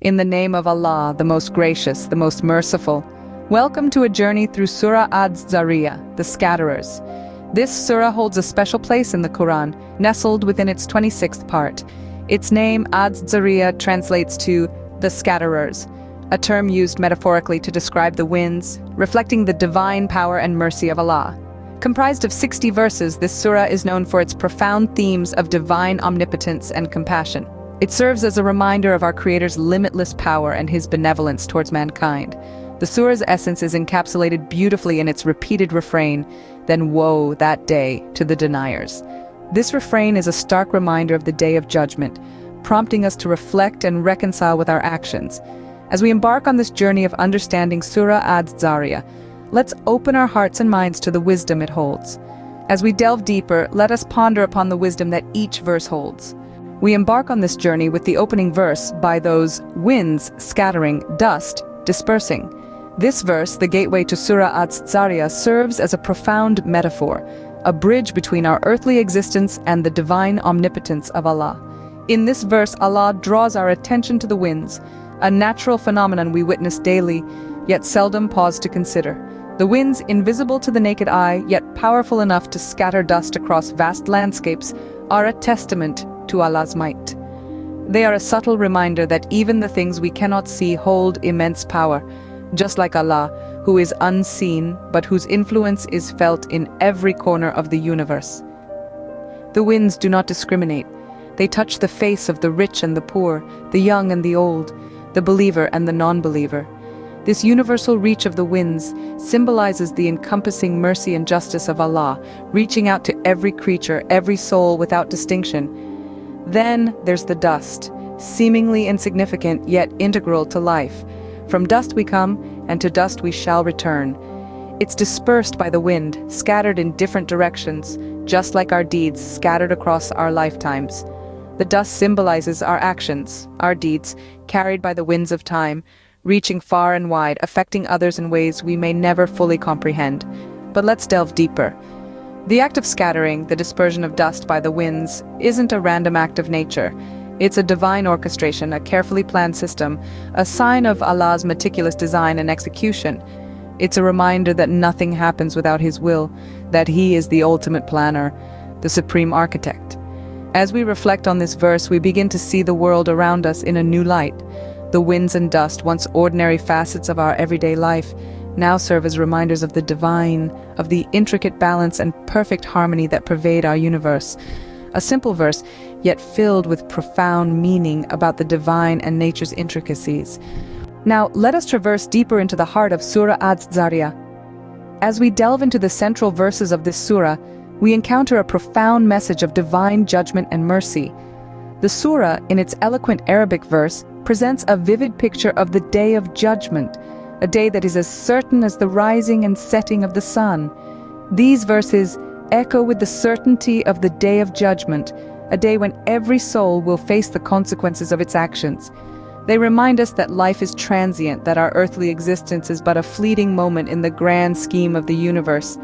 In the name of Allah, the most gracious, the most merciful. Welcome to a journey through Surah Adz Dzariyah, the Scatterers. This surah holds a special place in the Quran, nestled within its 26th part. Its name, Adz Dzariyah, translates to the Scatterers, a term used metaphorically to describe the winds, reflecting the divine power and mercy of Allah. Comprised of 60 verses, this surah is known for its profound themes of divine omnipotence and compassion. It serves as a reminder of our Creator's limitless power and His benevolence towards mankind. The surah's essence is encapsulated beautifully in its repeated refrain, "Then woe that day to the deniers." This refrain is a stark reminder of the day of judgment, prompting us to reflect and reconcile with our actions. As we embark on this journey of understanding Surah Adz Dzariyah, let's open our hearts and minds to the wisdom it holds. As we delve deeper, let us ponder upon the wisdom that each verse holds. We embark on this journey with the opening verse, "By those winds scattering, dust dispersing." This verse, the gateway to Surah Adz Dzariyah, serves as a profound metaphor, a bridge between our earthly existence and the divine omnipotence of Allah. In this verse, Allah draws our attention to the winds, a natural phenomenon we witness daily, yet seldom pause to consider. The winds, invisible to the naked eye, yet powerful enough to scatter dust across vast landscapes, are a testament to Allah's might. They are a subtle reminder that even the things we cannot see hold immense power, just like Allah, who is unseen but whose influence is felt in every corner of the universe. The winds do not discriminate. They touch the face of the rich and the poor, the young and the old, the believer and the non-believer. This universal reach of the winds symbolizes the encompassing mercy and justice of Allah, reaching out to every creature, every soul without distinction. Then there's the dust, seemingly insignificant yet integral to life. From dust we come, and to dust we shall return. It's dispersed by the wind, scattered in different directions, just like our deeds scattered across our lifetimes. The dust symbolizes our actions, our deeds, carried by the winds of time, reaching far and wide, affecting others in ways we may never fully comprehend. But let's delve deeper. The act of scattering, the dispersion of dust by the winds, isn't a random act of nature. It's a divine orchestration, a carefully planned system, a sign of Allah's meticulous design and execution. It's a reminder that nothing happens without His will, that He is the ultimate planner, the supreme architect. As we reflect on this verse, we begin to see the world around us in a new light. The winds and dust, once ordinary facets of our everyday life, now serve as reminders of the divine, of the intricate balance and perfect harmony that pervade our universe. A simple verse, yet filled with profound meaning about the divine and nature's intricacies. Now, let us traverse deeper into the heart of Surah Adz Dzariyah. As we delve into the central verses of this surah, we encounter a profound message of divine judgment and mercy. The surah, in its eloquent Arabic verse, presents a vivid picture of the day of judgment, a day that is as certain as the rising and setting of the sun. These verses echo with the certainty of the day of judgment, a day when every soul will face the consequences of its actions. They remind us that life is transient, that our earthly existence is but a fleeting moment in the grand scheme of the universe.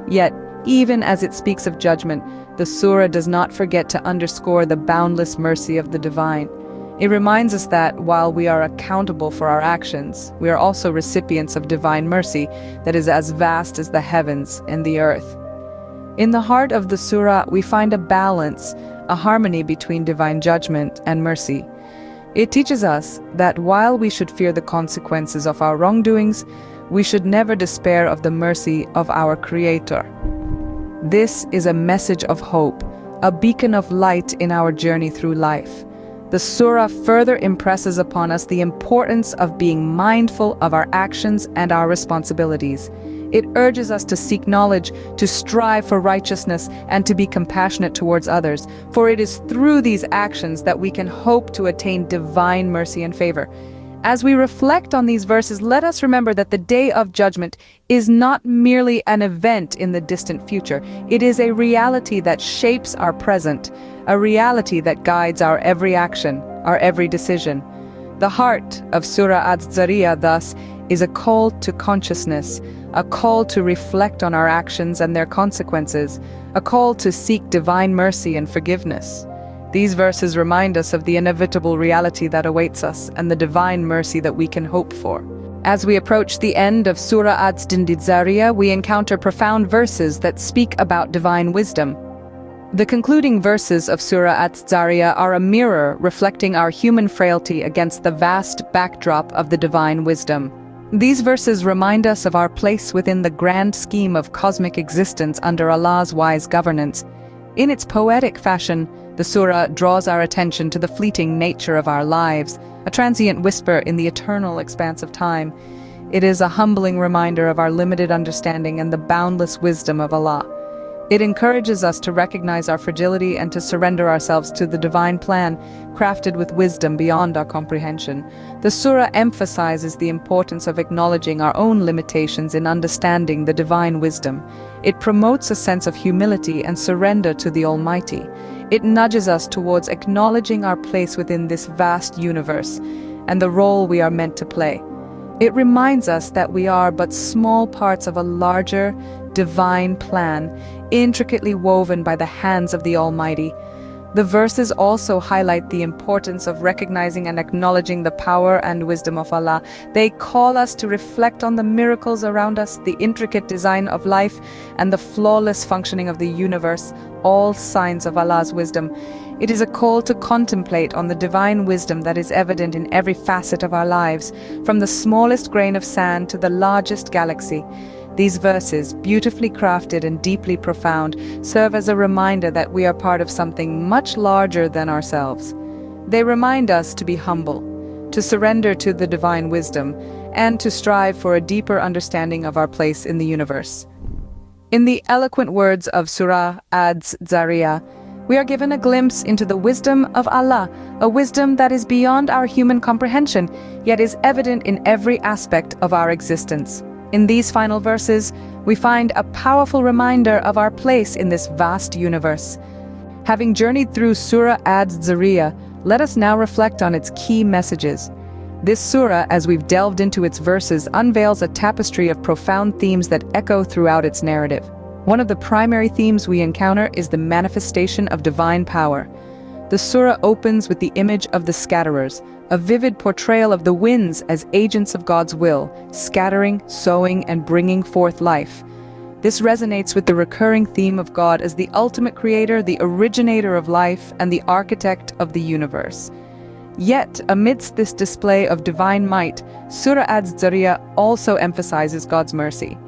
Yet, even as it speaks of judgment, the surah does not forget to underscore the boundless mercy of the divine. It reminds us that, while we are accountable for our actions, we are also recipients of divine mercy that is as vast as the heavens and the earth. In the heart of the surah, we find a balance, a harmony between divine judgment and mercy. It teaches us that while we should fear the consequences of our wrongdoings, we should never despair of the mercy of our Creator. This is a message of hope, a beacon of light in our journey through life. The surah further impresses upon us the importance of being mindful of our actions and our responsibilities. It urges us to seek knowledge, to strive for righteousness, and to be compassionate towards others, for it is through these actions that we can hope to attain divine mercy and favor. As we reflect on these verses, let us remember that the day of judgment is not merely an event in the distant future. It is a reality that shapes our present, a reality that guides our every action, our every decision. The heart of Surah Adz Dzariyah, thus, is a call to consciousness, a call to reflect on our actions and their consequences, a call to seek divine mercy and forgiveness. These verses remind us of the inevitable reality that awaits us and the divine mercy that we can hope for. As we approach the end of Surah Adz Dzariyah, we encounter profound verses that speak about divine wisdom. The concluding verses of Surah Adz Dzariyah are a mirror reflecting our human frailty against the vast backdrop of the divine wisdom. These verses remind us of our place within the grand scheme of cosmic existence under Allah's wise governance. In its poetic fashion, the surah draws our attention to the fleeting nature of our lives, a transient whisper in the eternal expanse of time. It is a humbling reminder of our limited understanding and the boundless wisdom of Allah. It encourages us to recognize our fragility and to surrender ourselves to the divine plan, crafted with wisdom beyond our comprehension. The surah emphasizes the importance of acknowledging our own limitations in understanding the divine wisdom. It promotes a sense of humility and surrender to the Almighty. It nudges us towards acknowledging our place within this vast universe and the role we are meant to play. It reminds us that we are but small parts of a larger, divine plan, intricately woven by the hands of the Almighty. The verses also highlight the importance of recognizing and acknowledging the power and wisdom of Allah. They call us to reflect on the miracles around us, the intricate design of life, and the flawless functioning of the universe, all signs of Allah's wisdom. It is a call to contemplate on the divine wisdom that is evident in every facet of our lives, from the smallest grain of sand to the largest galaxy. These verses, beautifully crafted and deeply profound, serve as a reminder that we are part of something much larger than ourselves. They remind us to be humble, to surrender to the divine wisdom, and to strive for a deeper understanding of our place in the universe. In the eloquent words of Surah Adz Dzariyah, we are given a glimpse into the wisdom of Allah, a wisdom that is beyond our human comprehension, yet is evident in every aspect of our existence. In these final verses, we find a powerful reminder of our place in this vast universe. Having journeyed through Surah Adz Dzariyah, let us now reflect on its key messages. This surah, as we've delved into its verses, unveils a tapestry of profound themes that echo throughout its narrative. One of the primary themes we encounter is the manifestation of divine power. The surah opens with the image of the scatterers, a vivid portrayal of the winds as agents of God's will, scattering, sowing, and bringing forth life. This resonates with the recurring theme of God as the ultimate creator, the originator of life, and the architect of the universe. Yet, amidst this display of divine might, Surah Adz Dzariyah also emphasizes God's mercy.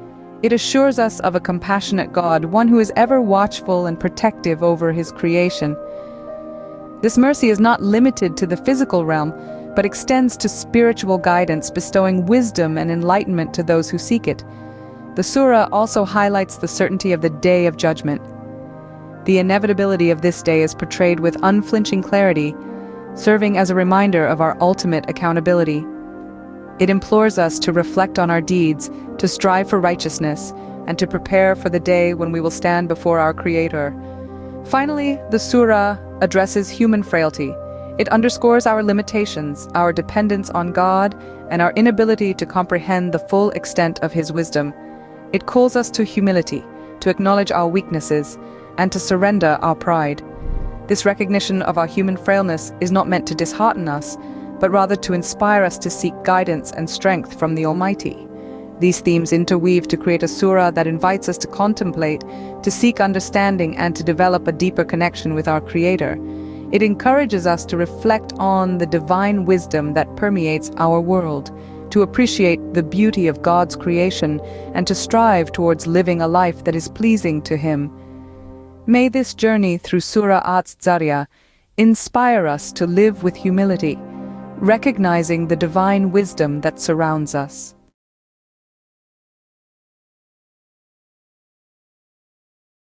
It assures us of a compassionate God, one who is ever watchful and protective over his creation. This mercy is not limited to the physical realm, but extends to spiritual guidance, bestowing wisdom and enlightenment to those who seek it. The surah also highlights the certainty of the Day of Judgment. The inevitability of this day is portrayed with unflinching clarity, serving as a reminder of our ultimate accountability. It implores us to reflect on our deeds, to strive for righteousness, and to prepare for the day when we will stand before our Creator. Finally, the surah addresses human frailty. It underscores our limitations, our dependence on God, and our inability to comprehend the full extent of His wisdom. It calls us to humility, to acknowledge our weaknesses, and to surrender our pride. This recognition of our human frailness is not meant to dishearten us, but rather to inspire us to seek guidance and strength from the Almighty. These themes interweave to create a surah that invites us to contemplate, to seek understanding, and to develop a deeper connection with our Creator. It encourages us to reflect on the divine wisdom that permeates our world, to appreciate the beauty of God's creation, and to strive towards living a life that is pleasing to Him. May this journey through Surah Adz Dzariyah inspire us to live with humility, recognizing the divine wisdom that surrounds us.